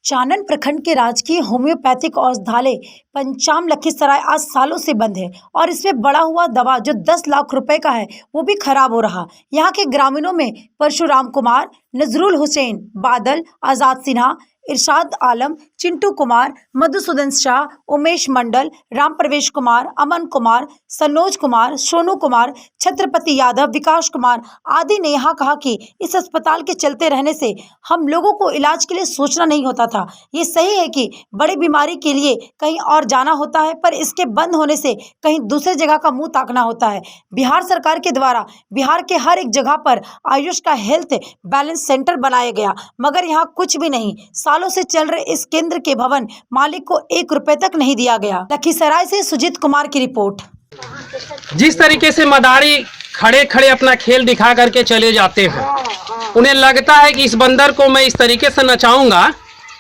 चानन प्रखंड के राजकीय होम्योपैथिक औषधालय पंचाम लखीसराय आज सालों से बंद है और इसमें बड़ा हुआ दवा जो 10 लाख रुपए का है वो भी खराब हो रहा। यहाँ के ग्रामीणों में परशुराम कुमार, नजरुल हुसैन, बादल, आजाद सिन्हा, इरशाद आलम, चिंटू कुमार, मधुसूदन शाह, उमेश मंडल, राम प्रवेश कुमार, अमन कुमार, सनोज कुमार, सोनू कुमार, छत्रपति यादव, विकास कुमार आदि ने यहाँ कहा कि इस अस्पताल के चलते रहने से हम लोगों को इलाज के लिए सोचना नहीं होता था। ये सही है कि बड़ी बीमारी के लिए कहीं और जाना होता है, पर इसके बंद होने से कहीं दूसरे जगह का मुंह ताकना होता है। बिहार सरकार के द्वारा बिहार के हर एक जगह पर आयुष का हेल्थ बैलेंस सेंटर बनाया गया, मगर यहाँ कुछ भी नहीं। सालों से चल रहे इस केंद्र के भवन मालिक को 1 रुपए तक नहीं दिया गया। लखीसराय से सुजीत कुमार की रिपोर्ट। जिस तरीके से मदारी खड़े खड़े अपना खेल दिखा करके चले जाते हैं, उन्हें लगता है कि इस बंदर को मैं इस तरीके से नचाऊंगा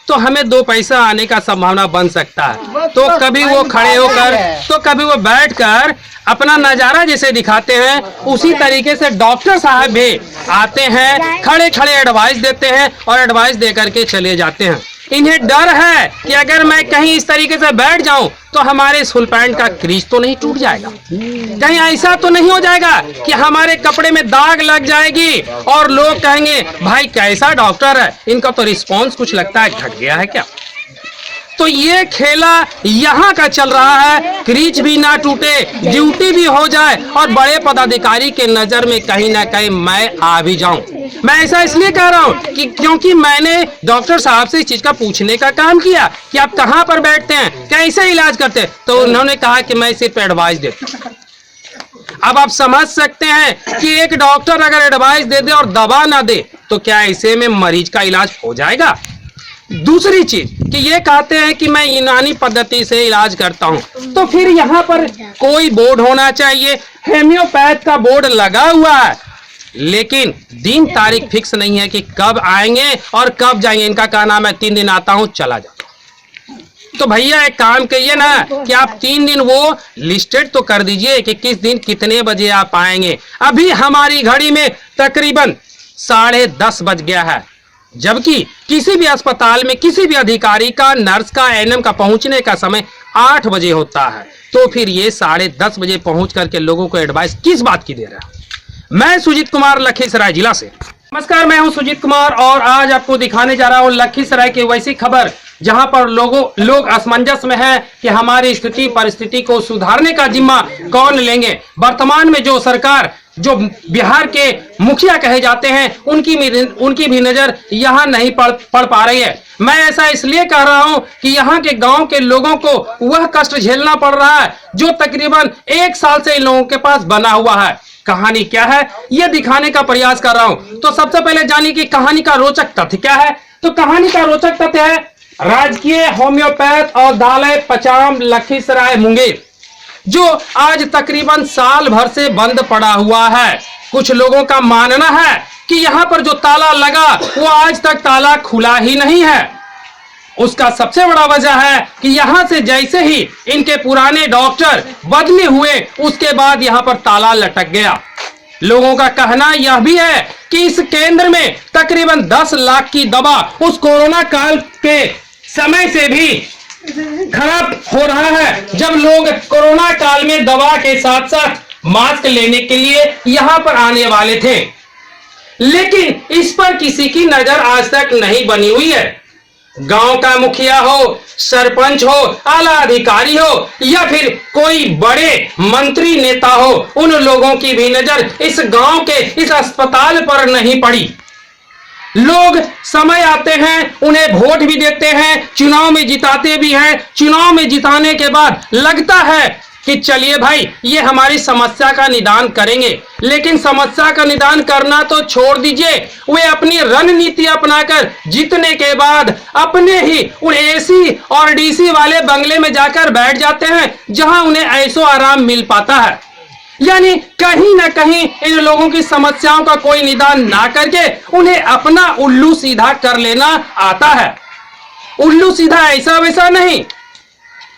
तो हमें 2 पैसा आने का संभावना बन सकता है। तो कभी वो खड़े होकर तो कभी वो बैठकर अपना नजारा जैसे दिखाते हैं, उसी तरीके से डॉक्टर साहब भी आते हैं, खड़े खड़े एडवाइस देते हैं और एडवाइस दे करके चले जाते हैं। इन्हें डर है कि अगर मैं कहीं इस तरीके से बैठ जाऊं तो हमारे फुल पैंट का क्रीज तो नहीं टूट जाएगा, कहीं ऐसा तो नहीं हो जाएगा कि हमारे कपड़े में दाग लग जाएगी और लोग कहेंगे भाई कैसा डॉक्टर है, इनका तो रिस्पॉन्स कुछ लगता है घट गया है क्या। तो ये खेला यहाँ का चल रहा है, क्रीज भी ना टूटे, ड्यूटी भी हो जाए और बड़े पदाधिकारी के नजर में कहीं ना कहीं मैं आ भी जाऊं। मैं ऐसा इसलिए कह रहा हूं कि क्योंकि मैंने डॉक्टर साहब से इस चीज का पूछने का काम किया कि आप कहां पर बैठते हैं, कैसे इलाज करते हैं, तो उन्होंने कहा कि मैं सिर्फ एडवाइस देता। अब आप समझ सकते हैं कि एक डॉक्टर अगर एडवाइस दे दे और दवा ना दे तो क्या ऐसे में मरीज का इलाज हो जाएगा। दूसरी चीज कि ये कहते हैं कि मैं यूनानी पद्धति से इलाज करता हूं, तो फिर यहाँ पर कोई बोर्ड होना चाहिए। होम्योपैथ का बोर्ड लगा हुआ है, लेकिन दिन तारीख फिक्स नहीं है कि कब आएंगे और कब जाएंगे। इनका कहना है मैं 3 दिन आता हूं चला जाता हूं। तो भैया एक काम करिए ना कि आप 3 दिन वो लिस्टेड तो कर दीजिए कि किस दिन कितने बजे आप आएंगे। अभी हमारी घड़ी में तकरीबन 10:30 बज गया है, जबकि किसी भी अस्पताल में किसी भी अधिकारी का, नर्स का, एएनएम का पहुंचने का समय 8 बजे होता है। तो फिर ये 10:30 बजे पहुंच करके लोगों को एडवाइस किस बात की दे रहा है। मैं सुजीत कुमार लखीसराय जिला से। नमस्कार, मैं हूं सुजीत कुमार और आज आपको दिखाने जा रहा हूं लखीसराय की वैसी खबर जहां पर लोग असमंजस में हैं कि हमारी स्थिति परिस्थिति को सुधारने का जिम्मा कौन लेंगे। वर्तमान में जो सरकार, जो बिहार के मुखिया कहे जाते हैं, उनकी भी नजर यहाँ नहीं पड़ पा रही है। मैं ऐसा इसलिए कह रहा हूं कि यहाँ के गांव के लोगों को वह कष्ट झेलना पड़ रहा है जो तकरीबन 1 साल से इन लोगों के पास बना हुआ है। कहानी क्या है यह दिखाने का प्रयास कर रहा हूं। तो सबसे पहले जानिए कि कहानी का रोचक तथ्य क्या है। तो कहानी का रोचक तथ्य है राजकीय होम्योपैथ औषधालय पंचाम लखीसराय मुंगेर, जो आज तकरीबन साल भर से बंद पड़ा हुआ है। कुछ लोगों का मानना है कि यहाँ पर जो ताला लगा वो आज तक ताला खुला ही नहीं है। उसका सबसे बड़ा वजह है कि यहाँ से जैसे ही इनके पुराने डॉक्टर बदले हुए उसके बाद यहाँ पर ताला लटक गया। लोगों का कहना यह भी है कि इस केंद्र में तकरीबन 10 लाख की दवा उस कोरोना काल के समय से भी खराब हो रहा है, जब लोग कोरोना काल में दवा के साथ साथ मास्क लेने के लिए यहां पर आने वाले थे, लेकिन इस पर किसी की नजर आज तक नहीं बनी हुई है। गांव का मुखिया हो, सरपंच हो, आला अधिकारी हो या फिर कोई बड़े मंत्री नेता हो, उन लोगों की भी नजर इस गांव के इस अस्पताल पर नहीं पड़ी। लोग समय आते हैं, उन्हें वोट भी देते हैं, चुनाव में जिताते भी हैं। चुनाव में जिताने के बाद लगता है कि चलिए भाई ये हमारी समस्या का निदान करेंगे, लेकिन समस्या का निदान करना तो छोड़ दीजिए, वे अपनी रणनीति अपनाकर जीतने के बाद अपने ही उन एसी और डीसी वाले बंगले में जाकर बैठ जाते हैं जहां उन्हें ऐसो आराम मिल पाता है। यानी कहीं ना कहीं इन लोगों की समस्याओं का कोई निदान ना करके उन्हें अपना उल्लू सीधा कर लेना आता है। उल्लू सीधा ऐसा वैसा नहीं,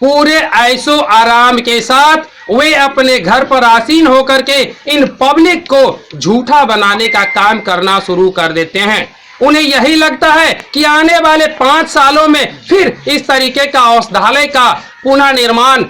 पूरे ऐसो आराम के साथ वे अपने घर पर आसीन होकर के इन पब्लिक को झूठा बनाने का काम करना शुरू कर देते हैं। उन्हें यही लगता है कि आने वाले 5 सालों में फिर इस तरीके का औषधालय का पुनः निर्माण,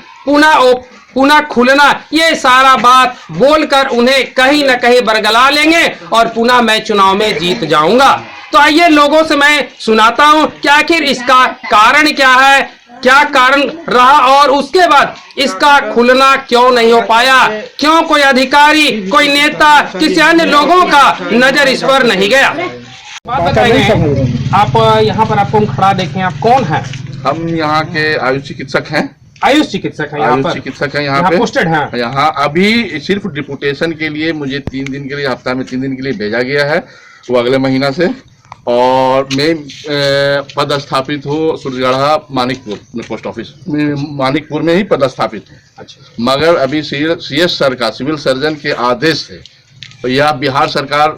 पुनः खुलना, ये सारा बात बोलकर उन्हें कहीं न कहीं बरगला लेंगे और पुनः मैं चुनाव में जीत जाऊंगा। तो आइए लोगों से मैं सुनाता हूं कि आखिर इसका कारण क्या है, क्या कारण रहा और उसके बाद इसका खुलना क्यों नहीं हो पाया, क्यों कोई अधिकारी, कोई नेता, किसी अन्य लोगों का नजर इस पर नहीं गया। बात बताइए, आप यहाँ पर आपको हम खड़ा देखें, आप कौन हैं? हम यहाँ के आयुष चिकित्सक हैं। आयुष चिकित्सक है यहाँ आयुष पर? चिकित्सक है यहाँ पे पोस्टेड है। यहाँ अभी सिर्फ डिपुटेशन के लिए मुझे 3 दिन के लिए, हफ्ता में 3 दिन के लिए भेजा गया है, वो अगले महीना से। और मैं पदस्थापित हूँ सुरगढ़ा मानिकपुर में, पोस्ट ऑफिस मानिकपुर में ही पदस्थापित हूँ। अच्छा। मगर अभी CS सर का, सिविल सर्जन के आदेश से, तो यह बिहार सरकार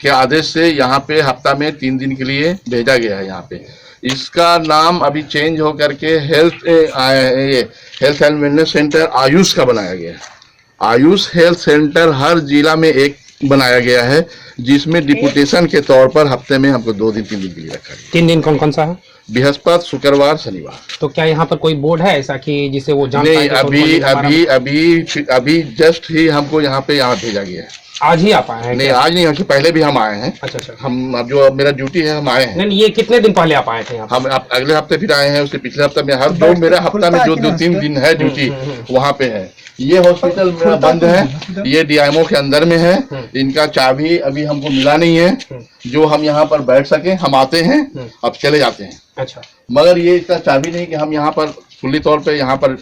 के आदेश से यहाँ पे हफ्ता में 3 दिन के लिए भेजा गया है। यहाँ पे इसका नाम अभी चेंज हो करके health and wellness centre Ayush का बनाया गया है। आयुष हेल्थ सेंटर हर जिला में एक बनाया गया है, जिसमें डिपुटेशन के तौर पर हफ्ते में हमको 2 दिन 3 दिन के लिए रखा गया। 3 दिन कौन कौन सा है? बृहस्पति, शुक्रवार, शनिवार। तो क्या यहाँ पर कोई बोर्ड है ऐसा कि जिसे वो जान नहीं, अभी जस्ट ही हमको यहाँ भेजा गया है। आज ही आप आए हैं? नहीं, आज नहीं, हमसे पहले भी हम आए हैं। अच्छा। हम अब जो मेरा ड्यूटी है, हम आए हैं। नहीं, ये कितने दिन पहले आप आए थे यहाँ? हम अगले हफ्ते फिर आए हैं, उसके पिछले हफ्ते में, हर जो मेरा हफ्ता में जो 2-3 दिन है ड्यूटी वहाँ पे है। ये हॉस्पिटल मेरा बंद है, ये DIMO के अंदर में है। इनका चाबी अभी हमको मिला नहीं है जो हम यहाँ पर बैठ सके। हम आते हैं, अब चले जाते हैं। अच्छा। मगर ये इसका चाबी नहीं कि हम यहाँ पर खुली तौर पे यहाँ पर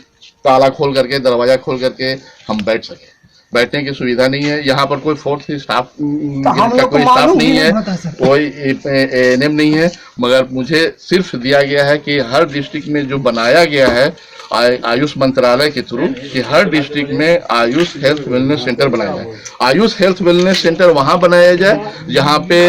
ताला खोल करके, दरवाजा खोल करके हम बैठ सके। बैठने की सुविधा नहीं है यहाँ पर। कोई फोर्थ स्टाफ का कोई स्टाफ नहीं है, कोई ANM नहीं है। मगर मुझे सिर्फ दिया गया है कि हर डिस्ट्रिक्ट में जो बनाया गया है आयुष मंत्रालय के थ्रू, कि हर डिस्ट्रिक्ट में आयुष हेल्थ वेलनेस सेंटर बनाया जाए। आयुष हेल्थ वेलनेस सेंटर वहाँ बनाया जाए जहाँ पे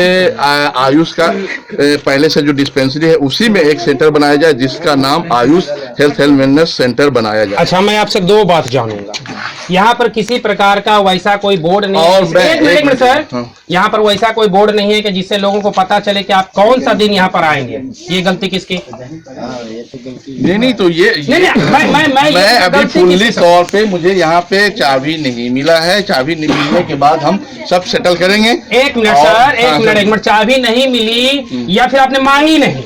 आयुष का पहले से जो डिस्पेंसरी है उसी में एक सेंटर बनाया जाए, जिसका नाम Ayush health and wellness centre बनाया जाए। अच्छा, मैं आपसे 2 बात जानूंगा। यहाँ पर किसी प्रकार का वैसा कोई बोर्ड नहीं और है? एक मिनट सर, यहाँ पर वैसा कोई बोर्ड नहीं है कि जिससे लोगों को पता चले कि आप कौन सा दिन यहाँ पर आएंगे? ये गलती किसकी? नहीं, तो ये मैं अभी फुल्ली तौर पे, मुझे यहाँ पे चाबी नहीं मिला है। चाबी नहीं मिलने के बाद हम सब सेटल करेंगे। एक मिनट सर, एक मिनट, चाबी नहीं मिली या फिर आपने मांगी नहीं?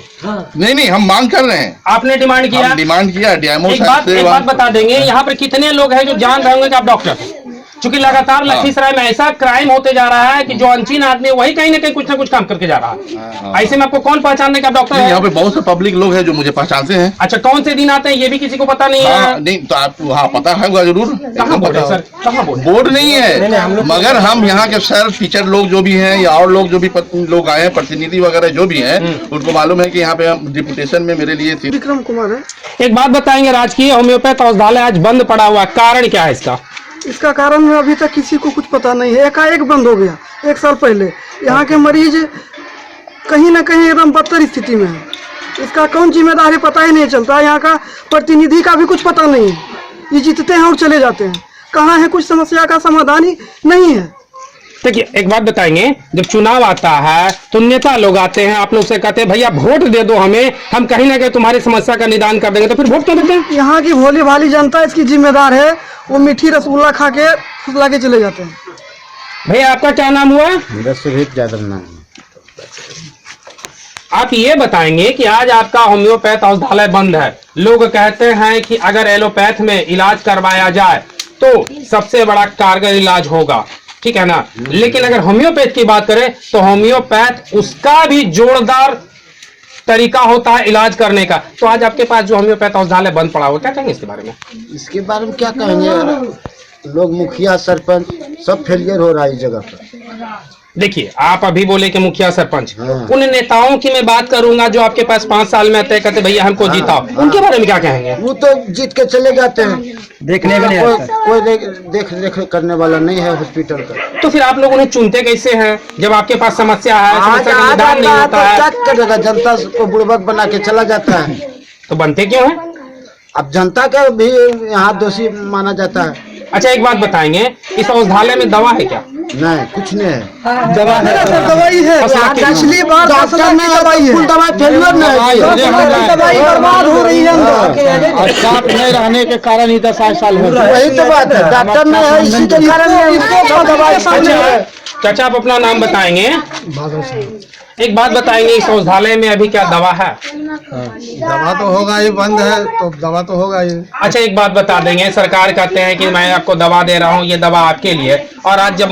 नहीं, हम मांग कर रहे हैं। आपने डिमांड किया? डिमांड किया DIMO एक बात बता देंगे, यहाँ पर कितने लोग हैं जो जान रहे होंगे कि आप डॉक्टर हैं? क्योंकि लगातार लखीसराय में ऐसा क्राइम होते जा रहा है कि जो अनचिन आदमी वही कहीं ना कहीं कुछ ना कुछ काम करके जा रहा है। ऐसे में आपको कौन पहचानने का डॉक्टर है? यहाँ पे बहुत से पब्लिक लोग हैं जो मुझे पहचानते हैं। अच्छा, कौन से दिन आते हैं ये भी किसी को पता नहीं है? नहीं, तो आप वहाँ पता है जरूर। कहाँ बोर्ड है सर? कहाँ बोर्ड नहीं है, मगर हम यहाँ के सर टीचर लोग जो भी हैं या और लोग जो भी लोग आए हैं, प्रतिनिधि वगैरह जो भी हैं, उनको मालूम है कि यहाँ पे हम डिपुटेशन में मेरे लिए विक्रम कुमार है। एक बात बताएंगे, राजकीय होम्योपैथ औषधालय आज बंद पड़ा हुआ, कारण क्या है इसका? इसका कारण अभी तक किसी को कुछ पता नहीं है। एकाएक बंद हो गया 1 साल पहले। यहाँ के मरीज कहीं ना कहीं एकदम बदतर स्थिति में है। इसका कौन जिम्मेदार है पता ही नहीं चलता। यहाँ का प्रतिनिधि का भी कुछ पता नहीं है। ये जीतते हैं और चले जाते हैं। कहाँ है कुछ समस्या का समाधान ही नहीं है। देखिए, एक बात बताएंगे, जब चुनाव आता है तो नेता लोग आते हैं, आप लोग से कहते हैं भैया वोट दे दो हमें, हम कहीं ना कहीं तुम्हारी समस्या का निदान कर देंगे, तो फिर वोट क्यों देते हैं? यहाँ की भोली भाली जनता इसकी जिम्मेदार है। वो मीठी रसगुल्ला खा के फुसला के चले जाते हैं। भैया आपका क्या नाम हुआ? मेरा सुरेश यादव नाम है। आप ये बताएंगे कि आज आपका होम्योपैथ औषधालय बंद है। लोग कहते हैं कि अगर एलोपैथ में इलाज करवाया जाए तो सबसे बड़ा कारगर इलाज होगा, ठीक है ना? लेकिन अगर होम्योपैथ की बात करें तो होम्योपैथ उसका भी जोरदार तरीका होता है इलाज करने का। तो आज आपके पास जो होम्योपैथ औषधालय बंद पड़ा हुआ, क्या कहेंगे इसके बारे में? इसके बारे में क्या कहेंगे यार? लोग मुखिया सरपंच सब फेलियर हो रहा है इस जगह पर। देखिए, आप अभी बोले कि मुखिया सरपंच, हाँ। उन नेताओं की मैं बात करूंगा जो आपके पास 5 साल में आते कहते भैया हमको जिताओ, उनके बारे में क्या कहेंगे? वो तो जीत के चले जाते हैं, देखने में कोई देख रेख करने वाला नहीं है हॉस्पिटल का। तो फिर आप लोग उन्हें चुनते कैसे हैं जब आपके पास समस्या है, समस्या का निदान नहीं होता है? क्या करेगा? जनता को बुड़बक बना के चला जाता है। तो बनते क्यों है? अब जनता का भी यहाँ दोषी माना जाता है। अच्छा एक बात बताएंगे, इस औषधालय में दवा है क्या? नहीं, कुछ नहीं है। दवा है, दवाई है। पिछली बार डॉक्टर ने दवाई है, फुल दवाई फेलियर नहीं है। दवाई बर्बाद हो रही है अंदर। और साफ नहीं रहने के कारण ही 10 साल हो गए। वही तो बात है, डॉक्टर नहीं है, इसी के कारण दवाई। अच्छा चाचा आप अपना नाम बताएंगे? एक बात बताएंगे, इस औषधालय में अभी क्या दवा है? दवा तो होगा, ये बंद है तो दवा तो होगा ये। अच्छा एक बात बता देंगे, सरकार कहते हैं कि मैं आपको दवा दे रहा हूँ, ये दवा आपके लिए, और आज जब